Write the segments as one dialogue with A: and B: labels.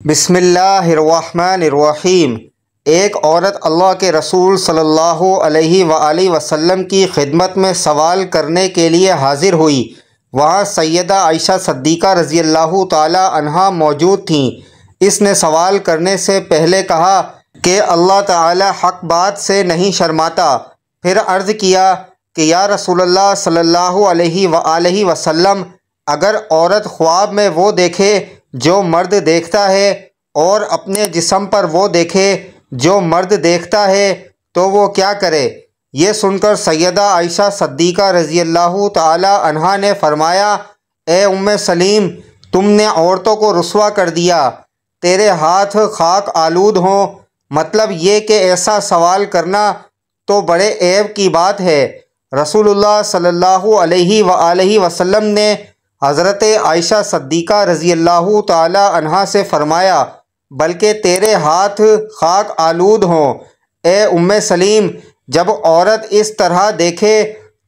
A: بسم اللہ الرحمن الرحیم۔ ایک عورت اللہ کے رسول صلی اللہ علیہ وآلہ وسلم کی خدمت میں سوال کرنے کے لیے حاضر ہوئی۔ وہاں سیدہ عائشہ صدیقہ رضی اللہ تعالی عنہا موجود تھیں۔ اس نے سوال کرنے سے پہلے کہا کہ اللہ تعالی حق بات سے نہیں شرماتا۔ پھر عرض کیا کہ یا رسول اللہ صلی اللہ علیہ وآلہ وسلم، اگر عورت خواب میں وہ دیکھے جو مرد دیکھتا ہے اور اپنے جسم پر وہ دیکھے جو مرد دیکھتا ہے تو وہ کیا کرے؟ یہ سن کر سیدہ عائشہ صدیقہ رضی اللہ تعالی عنہا نے فرمایا، اے ام سلیم، تم نے عورتوں کو رسوا کر دیا، تیرے ہاتھ خاک آلود ہوں۔ مطلب یہ کہ ایسا سوال کرنا تو بڑے عیب کی بات ہے۔ رسول اللہ صلی اللہ علیہ وآلہ وسلم نے حضرت عائشہ صدیقہ رضی اللہ تعالی عنہا سے فرمایا، بلکہ تیرے ہاتھ خاک آلود ہوں۔ اے ام سلیم، جب عورت اس طرح دیکھے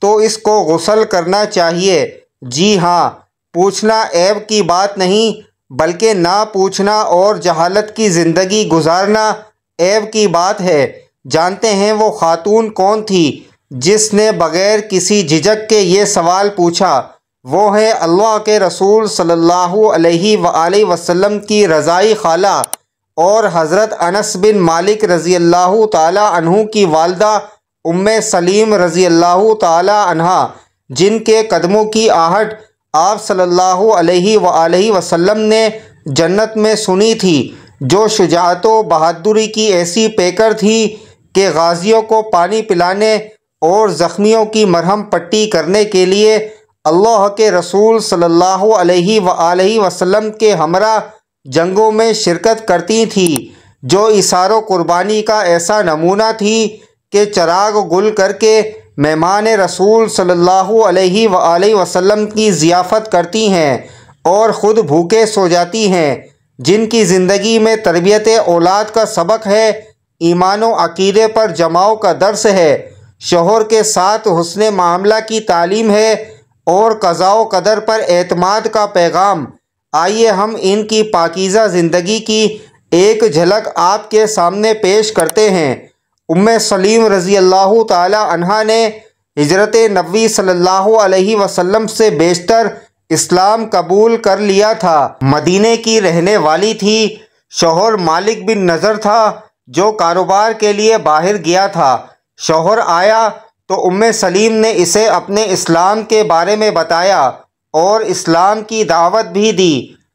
A: تو اس کو غسل کرنا چاہیے۔ جی ہاں، پوچھنا عیب کی بات نہیں، بلکہ نہ پوچھنا اور جہالت کی زندگی گزارنا عیب کی بات ہے۔ جانتے ہیں وہ خاتون کون تھی جس نے بغیر کسی جھجک کے یہ سوال پوچھا؟ وہ ہیں اللہ کے رسول صلی اللہ علیہ وآلہ وسلم کی رضائی خالہ اور حضرت انس بن مالک رضی اللہ تعالی عنہ کی والدہ ام سلیم رضی اللہ تعالی عنہا، جن کے قدموں کی آہٹ آپ صلی اللہ علیہ وآلہ وسلم نے جنت میں سنی تھی، جو شجاعت و بہادری کی ایسی پیکر تھی کہ غازیوں کو پانی پلانے اور زخمیوں کی مرہم پٹی کرنے کے لیے اللہ کے رسول صلی اللہ علیہ وآلہ وسلم کے ہمراہ جنگوں میں شرکت کرتی تھی، جو ایثار و قربانی کا ایسا نمونہ تھی کہ چراغ گل کر کے مہمان رسول صلی اللہ علیہ وآلہ وسلم کی ضیافت کرتی ہیں اور خود بھوکے سو جاتی ہیں، جن کی زندگی میں تربیت اولاد کا سبق ہے، ایمان و عقیدے پر جماؤ کا درس ہے، شوہر کے ساتھ حسن معاملہ کی تعلیم ہے اور قضاء و قدر پر اعتماد کا پیغام۔ آئیے ہم ان کی پاکیزہ زندگی کی ایک جھلک آپ کے سامنے پیش کرتے ہیں۔ ام سلیم رضی اللہ تعالی عنہا نے ہجرت نبوی صلی اللہ علیہ وسلم سے بیشتر اسلام قبول کر لیا تھا۔ مدینے کی رہنے والی تھی۔ شوہر مالک بن نضر تھا جو کاروبار کے لیے باہر گیا تھا۔ شوہر آیا تو ام سلیم نے اسے اپنے اسلام کے بارے میں بتایا اور اسلام کی دعوت بھی دی۔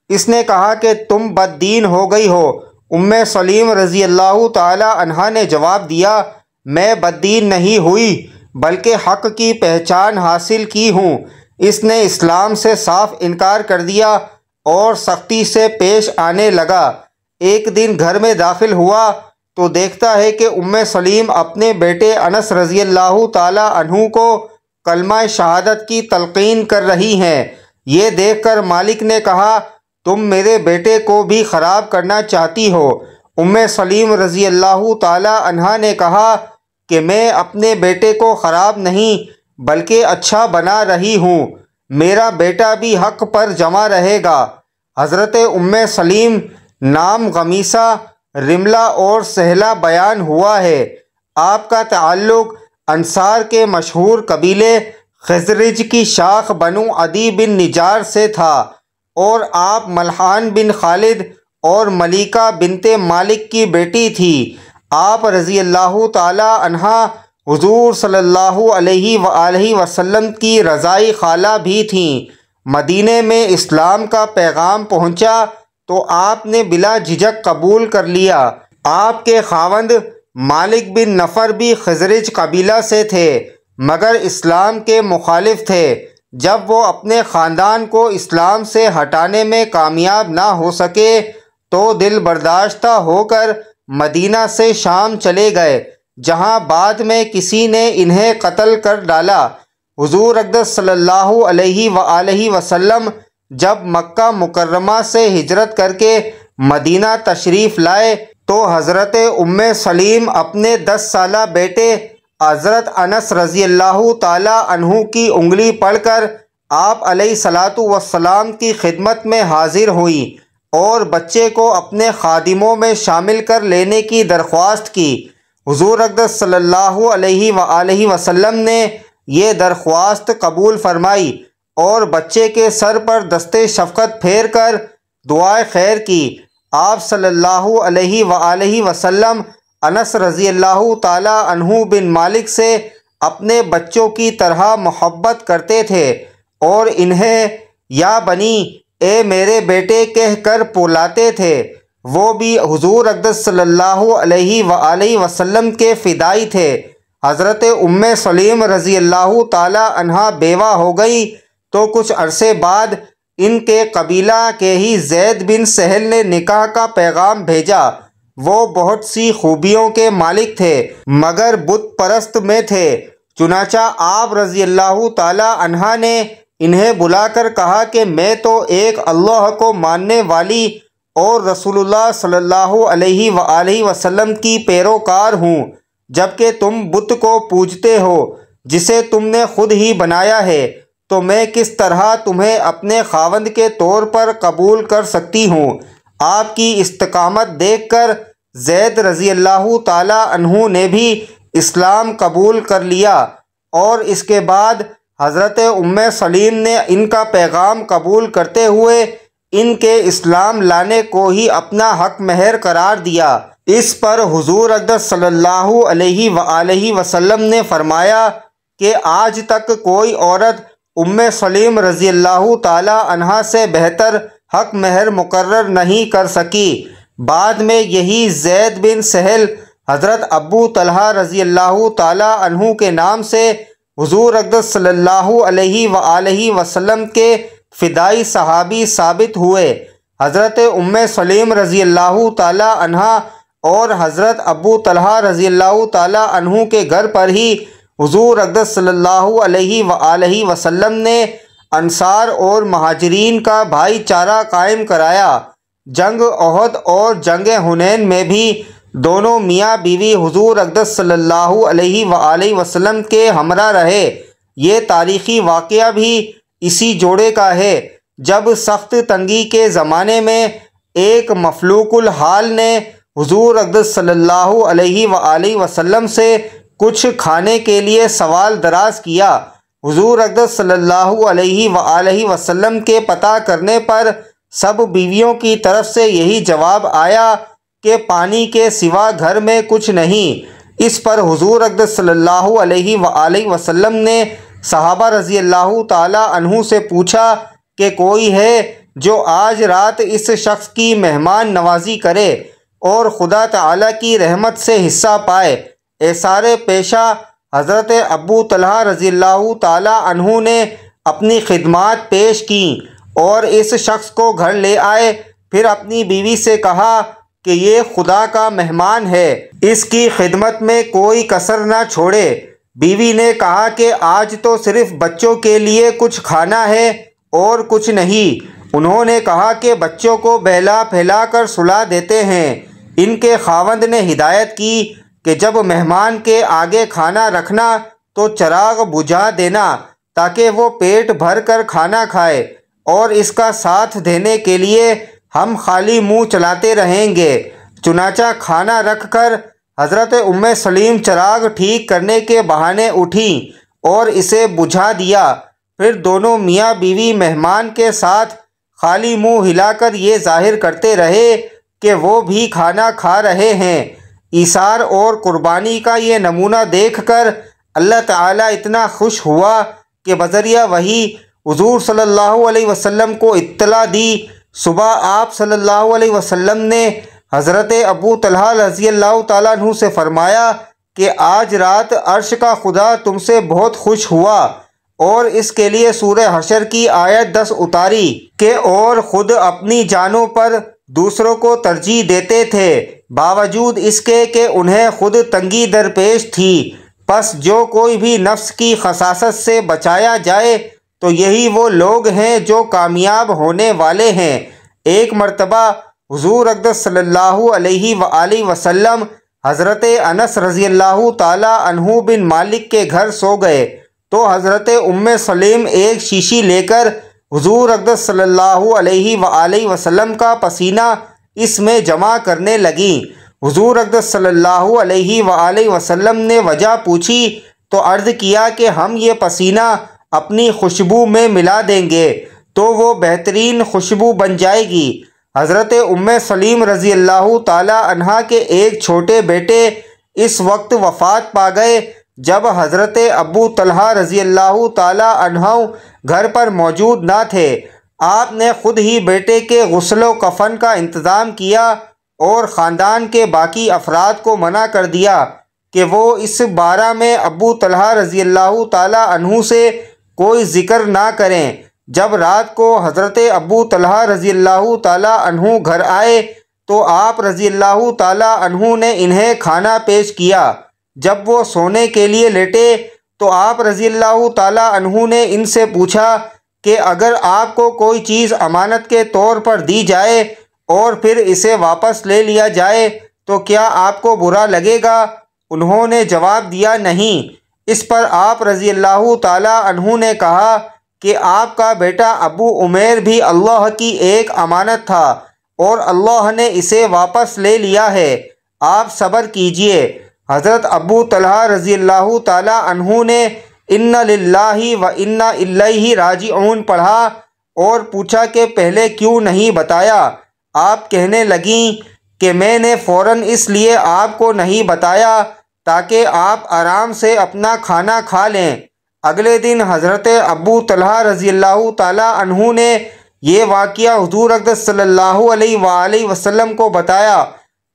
A: اس نے کہا کہ تم بد دین ہو گئی ہو۔ ام سلیم رضی اللہ تعالی عنہا نے جواب دیا، میں بد دین نہیں ہوئی بلکہ حق کی پہچان حاصل کی ہوں۔ اس نے اسلام سے صاف انکار کر دیا اور سختی سے پیش آنے لگا۔ ایک دن گھر میں داخل ہوا تو دیکھتا ہے کہ ام سلیم اپنے بیٹے انس رضی اللہ تعالی عنہ کو کلمہ شہادت کی تلقین کر رہی ہیں۔ یہ دیکھ کر مالک نے کہا، تم میرے بیٹے کو بھی خراب کرنا چاہتی ہو؟ ام سلیم رضی اللہ تعالی عنہا نے کہا کہ میں اپنے بیٹے کو خراب نہیں بلکہ اچھا بنا رہی ہوں، میرا بیٹا بھی حق پر جمع رہے گا۔ حضرت ام سلیم نام غمیسہ، رملہ اور سہلہ بیان ہوا ہے۔ آپ کا تعلق انصار کے مشہور قبیلے خزرج کی شاخ بنو عدی بن نجار سے تھا اور آپ ملحان بن خالد اور ملیکہ بنت مالک کی بیٹی تھی۔ آپ رضی اللہ تعالی عنہا حضور صلی اللہ علیہ وآلہ وسلم کی رضائی خالہ بھی تھیں۔ مدینے میں اسلام کا پیغام پہنچا تو آپ نے بلا جھجک قبول کر لیا۔ آپ کے خاوند مالک بن نفر بھی خزرج قبیلہ سے تھے مگر اسلام کے مخالف تھے۔ جب وہ اپنے خاندان کو اسلام سے ہٹانے میں کامیاب نہ ہو سکے تو دل برداشتہ ہو کر مدینہ سے شام چلے گئے، جہاں بعد میں کسی نے انہیں قتل کر ڈالا۔ حضور اقدس صلی اللہ علیہ وآلہ وسلم جب مکہ مکرمہ سے ہجرت کر کے مدینہ تشریف لائے تو حضرت ام سلیم اپنے 10 سالہ بیٹے حضرت انس رضی اللہ تعالی عنہ کی انگلی پڑھ کر آپ علیہ الصلاۃ والسلام کی خدمت میں حاضر ہوئیں اور بچے کو اپنے خادموں میں شامل کر لینے کی درخواست کی۔ حضور اقدس صلی اللہ علیہ وآلہ وسلم نے یہ درخواست قبول فرمائی اور بچے کے سر پر دست شفقت پھیر کر دعائے خیر کی۔ آپ صلی اللہ علیہ وآلہ وسلم انس رضی اللہ تعالی عنہ بن مالک سے اپنے بچوں کی طرح محبت کرتے تھے اور انہیں یا بنی، اے میرے بیٹے کہہ کر بلاتے تھے۔ وہ بھی حضور اقدس صلی اللہ علیہ وآلہ وسلم کے فدائی تھے۔ حضرت ام سلیم رضی اللہ تعالی عنہا بیوہ ہو گئی تو کچھ عرصے بعد ان کے قبیلہ کے ہی زید بن سہل نے نکاح کا پیغام بھیجا۔ وہ بہت سی خوبیوں کے مالک تھے مگر بت پرست میں تھے، چنانچہ آپ رضی اللہ تعالی عنہ نے انہیں بلا کر کہا کہ میں تو ایک اللہ کو ماننے والی اور رسول اللہ صلی اللہ علیہ وآلہ وسلم کی پیروکار ہوں، جبکہ تم بت کو پوجتے ہو جسے تم نے خود ہی بنایا ہے، تو میں کس طرح تمہیں اپنے خاوند کے طور پر قبول کر سکتی ہوں؟ آپ کی استقامت دیکھ کر زید رضی اللہ تعالی عنہ نے بھی اسلام قبول کر لیا اور اس کے بعد حضرت ام سلیم نے ان کا پیغام قبول کرتے ہوئے ان کے اسلام لانے کو ہی اپنا حق مہر قرار دیا۔ اس پر حضور اقدس صلی اللہ علیہ وآلہ وسلم نے فرمایا کہ آج تک کوئی عورت ام سلیم رضی اللہ تعالی عنہا سے بہتر حق مہر مقرر نہیں کر سکی۔ بعد میں یہی زید بن سہل حضرت ابو طلحہ رضی اللہ تعالی عنہ کے نام سے حضور اقدس صلی اللہ علیہ وآلہ وسلم کے فدائی صحابی ثابت ہوئے۔ حضرت ام سلیم رضی اللہ تعالی عنہا اور حضرت ابو طلحہ رضی اللہ تعالی عنہ کے گھر پر ہی حضور اقدس صلی اللہ علیہ وآلہ وسلم نے انصار اور مہاجرین کا بھائی چارہ قائم کرایا۔ جنگ احد اور جنگ حنین میں بھی دونوں میاں بیوی حضور اقدس صلی اللہ علیہ وآلہ وسلم کے ہمراہ رہے۔ یہ تاریخی واقعہ بھی اسی جوڑے کا ہے جب سخت تنگی کے زمانے میں ایک مفلوق الحال نے حضور اقدس صلی اللہ علیہ وآلہ وسلم سے کچھ کھانے کے لیے سوال دراز کیا۔ حضور اقدس صلی اللہ علیہ وآلہ وسلم کے پتہ کرنے پر سب بیویوں کی طرف سے یہی جواب آیا کہ پانی کے سوا گھر میں کچھ نہیں۔ اس پر حضور اقدس صلی اللہ علیہ وآلہ وسلم نے صحابہ رضی اللہ تعالی عنہ سے پوچھا کہ کوئی ہے جو آج رات اس شخص کی مہمان نوازی کرے اور خدا تعالی کی رحمت سے حصہ پائے؟ ایثار پیشہ حضرت ابو طلحہ رضی اللہ تعالی عنہ نے اپنی خدمات پیش کیں اور اس شخص کو گھر لے آئے، پھر اپنی بیوی سے کہا کہ یہ خدا کا مہمان ہے، اس کی خدمت میں کوئی کسر نہ چھوڑے۔ بیوی نے کہا کہ آج تو صرف بچوں کے لیے کچھ کھانا ہے اور کچھ نہیں۔ انہوں نے کہا کہ بچوں کو بہلا پھیلا کر سلا دیتے ہیں۔ ان کے خاوند نے ہدایت کی کہ جب مہمان کے آگے کھانا رکھنا تو چراغ بجھا دینا تاکہ وہ پیٹ بھر کر کھانا کھائے، اور اس کا ساتھ دینے کے لیے ہم خالی منہ چلاتے رہیں گے۔ چنانچہ کھانا رکھ کر حضرت ام سلیم چراغ ٹھیک کرنے کے بہانے اٹھیں اور اسے بجھا دیا۔ پھر دونوں میاں بیوی مہمان کے ساتھ خالی منہ ہلا کر یہ ظاہر کرتے رہے کہ وہ بھی کھانا کھا رہے ہیں۔ ایثار اور قربانی کا یہ نمونہ دیکھ کر اللہ تعالیٰ اتنا خوش ہوا کہ بذریعہ وحی حضور صلی اللہ علیہ وسلم کو اطلاع دی۔ صبح آپ صلی اللہ علیہ وسلم نے حضرت ابو طلحہ رضی اللہ تعالیٰ عنہ سے فرمایا کہ آج رات عرش کا خدا تم سے بہت خوش ہوا، اور اس کے لیے سورہ حشر کی آیت 10 اتاری کہ اور خود اپنی جانوں پر دوسروں کو ترجیح دیتے تھے باوجود اس کے کہ انہیں خود تنگی درپیش تھی۔ پس جو کوئی بھی نفس کی خساست سے بچایا جائے تو یہی وہ لوگ ہیں جو کامیاب ہونے والے ہیں۔ ایک مرتبہ حضور اقدس صلی اللہ علیہ وآلہ وسلم حضرت انس رضی اللہ تعالی عنہ بن مالک کے گھر سو گئے تو حضرت ام سلیم ایک شیشی لے کر حضور اقدس صلی اللہ علیہ وآلہ وسلم کا پسینہ اس میں جمع کرنے لگیں۔ حضور اقدس صلی اللہ علیہ وآلہ وسلم نے وجہ پوچھی تو عرض کیا کہ ہم یہ پسینہ اپنی خوشبو میں ملا دیں گے تو وہ بہترین خوشبو بن جائے گی۔ حضرت ام سلیم رضی اللہ تعالی عنہا کے ایک چھوٹے بیٹے اس وقت وفات پا گئے جب حضرت ابو طلحہ رضی اللہ تعالی عنہ گھر پر موجود نہ تھے۔ آپ نے خود ہی بیٹے کے غسل و کفن کا انتظام کیا اور خاندان کے باقی افراد کو منع کر دیا کہ وہ اس بارے میں ابو طلحہ رضی اللہ تعالی عنہ سے کوئی ذکر نہ کریں۔ جب رات کو حضرت ابو طلحہ رضی اللہ تعالی عنہ گھر آئے تو آپ رضی اللہ تعالی عنہ نے انہیں کھانا پیش کیا۔ جب وہ سونے کے لیے لیٹے تو آپ رضی اللہ تعالی عنہ نے ان سے پوچھا کہ اگر آپ کو کوئی چیز امانت کے طور پر دی جائے اور پھر اسے واپس لے لیا جائے تو کیا آپ کو برا لگے گا؟ انہوں نے جواب دیا نہیں۔ اس پر آپ رضی اللہ تعالی عنہ نے کہا کہ آپ کا بیٹا ابو عمیر بھی اللہ کی ایک امانت تھا اور اللہ نے اسے واپس لے لیا ہے، آپ صبر کیجئے۔ حضرت ابو طلحہ رضی اللہ تعالی عنہ نے ان للہ و انا الیہ راجعون پڑھا اور پوچھا کہ پہلے کیوں نہیں بتایا؟ آپ کہنے لگیں کہ میں نے فوراً اس لیے آپ کو نہیں بتایا تاکہ آپ آرام سے اپنا کھانا کھا لیں۔ اگلے دن حضرت ابو طلحہ رضی اللہ تعالی عنہ نے یہ واقعہ حضور اقدس صلی اللہ علیہ وآلہ وسلم کو بتایا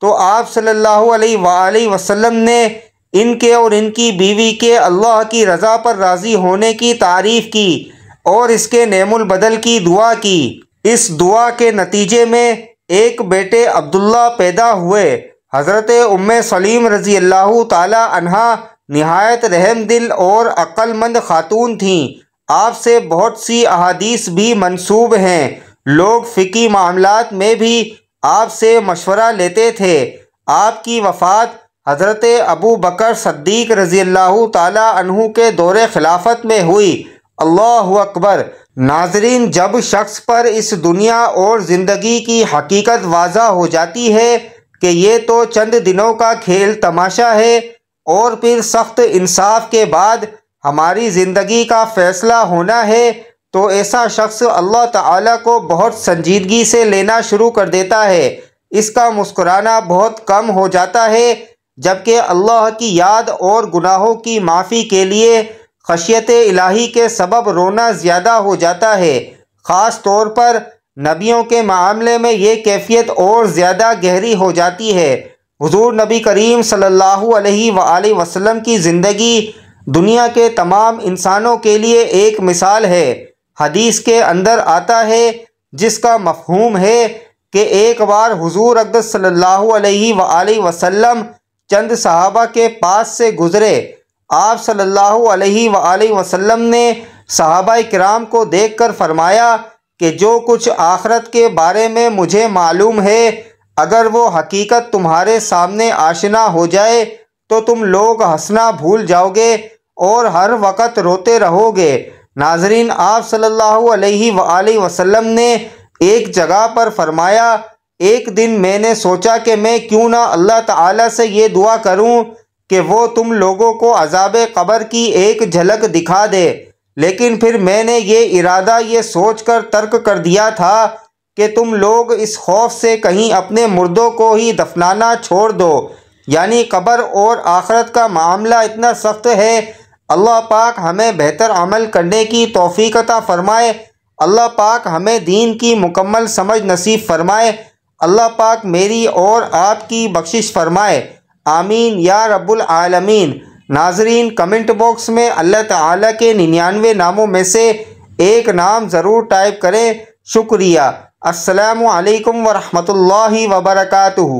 A: تو آپ صلی اللہ علیہ وآلہ وسلم نے ان کے اور ان کی بیوی کے اللہ کی رضا پر راضی ہونے کی تعریف کی اور اس کے نعم البدل کی دعا کی۔ اس دعا کے نتیجے میں ایک بیٹے عبداللہ پیدا ہوئے۔ حضرت ام سلیم رضی اللہ تعالی عنہا نہایت رحم دل اور عقل مند خاتون تھیں۔ آپ سے بہت سی احادیث بھی منسوب ہیں۔ لوگ فقہی معاملات میں بھی آپ سے مشورہ لیتے تھے۔ آپ کی وفات حضرت ابو بکر صدیق رضی اللہ تعالی عنہ کے دور خلافت میں ہوئی۔ اللہ اکبر۔ ناظرین، جب شخص پر اس دنیا اور زندگی کی حقیقت واضح ہو جاتی ہے کہ یہ تو چند دنوں کا کھیل تماشا ہے اور پھر سخت انصاف کے بعد ہماری زندگی کا فیصلہ ہونا ہے، تو ایسا شخص اللہ تعالیٰ کو بہت سنجیدگی سے لینا شروع کر دیتا ہے۔ اس کا مسکرانا بہت کم ہو جاتا ہے، جبکہ اللہ کی یاد اور گناہوں کی معافی کے لیے خشیت الہی کے سبب رونا زیادہ ہو جاتا ہے۔ خاص طور پر نبیوں کے معاملے میں یہ کیفیت اور زیادہ گہری ہو جاتی ہے۔ حضور نبی کریم صلی اللہ علیہ وآلہ وسلم کی زندگی دنیا کے تمام انسانوں کے لیے ایک مثال ہے۔ حدیث کے اندر آتا ہے جس کا مفہوم ہے کہ ایک بار حضور اقدس صلی اللہ علیہ وآلہ وسلم چند صحابہ کے پاس سے گزرے۔ آپ صلی اللہ علیہ وآلہ وسلم نے صحابہ کرام کو دیکھ کر فرمایا کہ جو کچھ آخرت کے بارے میں مجھے معلوم ہے، اگر وہ حقیقت تمہارے سامنے آشنا ہو جائے تو تم لوگ ہنسنا بھول جاؤ گے اور ہر وقت روتے رہو گے۔ ناظرین، آپ صلی اللہ علیہ وآلہ وسلم نے ایک جگہ پر فرمایا، ایک دن میں نے سوچا کہ میں کیوں نہ اللہ تعالیٰ سے یہ دعا کروں کہ وہ تم لوگوں کو عذاب قبر کی ایک جھلک دکھا دے، لیکن پھر میں نے یہ ارادہ یہ سوچ کر ترک کر دیا تھا کہ تم لوگ اس خوف سے کہیں اپنے مردوں کو ہی دفنانا چھوڑ دو۔ یعنی قبر اور آخرت کا معاملہ اتنا سخت ہے۔ اللہ پاک ہمیں بہتر عمل کرنے کی توفیق عطا فرمائے۔ اللہ پاک ہمیں دین کی مکمل سمجھ نصیب فرمائے۔ اللہ پاک میری اور آپ کی بخشش فرمائے، آمین یا رب العالمین۔ ناظرین، کمنٹ باکس میں اللہ تعالیٰ کے 99 ناموں میں سے ایک نام ضرور ٹائپ کریں۔ شکریہ۔ السلام علیکم ورحمۃ اللہ وبرکاتہ۔